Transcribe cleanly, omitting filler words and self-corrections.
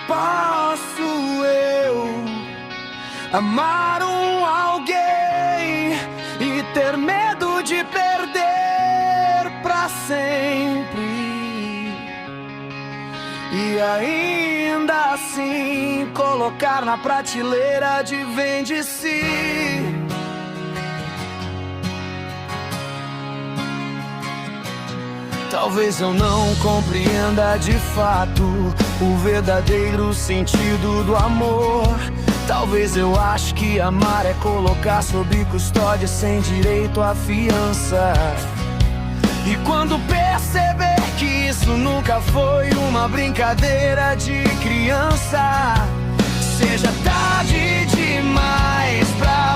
Posso eu amar alguém e ter medo de perder pra sempre, e ainda assim colocar na prateleira de vende-se? Talvez eu não compreenda de fato o verdadeiro sentido do amor. Talvez eu ache que amar é colocar sob custódia sem direito à fiança. E quando perceber que isso nunca foi uma brincadeira de criança, seja tarde demais pra